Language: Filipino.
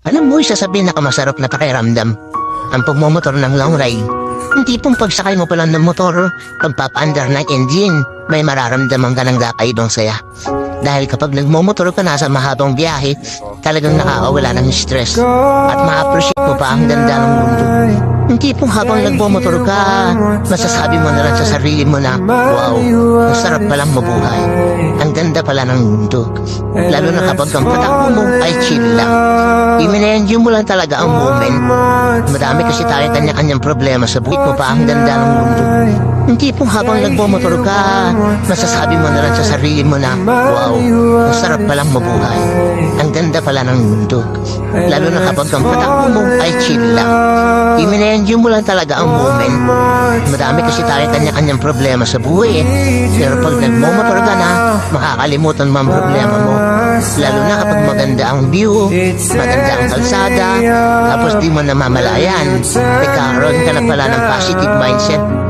Alam mo, isa sa pinakamasarap na pakiramdam ang pagmumotor ng long ride. Hindi pong pagsakay mo pa lang ng motor, pagpapaandar ng engine, may mararamdaman ka ng kakaibang saya. Dahil kapag nagmumotor ka na sa mahabang biyahe, talagang nakakawala ng stress at ma-appreciate mo pa ang ganda ng mundo. Hindi pong habang nagmumotor ka, masasabi mo na lang sa sarili mo na, wow, ang sarap palang mabuhay. Ang ganda pala ng mundo. Lalo na kapag ang patakbo mo ay chill lang. I-enjoy mo lang talaga ang moment. Madami kasi tayo kanya-kanyang problema sa buhay mo pa ang ganda ng mundo. Hindi pong habang nagmumotor ka, masasabi mo na lang sa sarili mo na, wow, ang sarap palang mabuhay. Ang ganda pala ng mundo. Lalo na kapag ang patakbo mo ay chill lang. I-enjoy mo lang talaga ang moment. Madami kasi tayo kanya-kanyang problema sa buhay Pero pag nagmumotor ka na, makakalimutan mo ang problema mo. Lalo na kapag maganda ang view, maganda ang kalsada, tapos di mo namamalayan, nagkakaroon ka na pala ng positive mindset.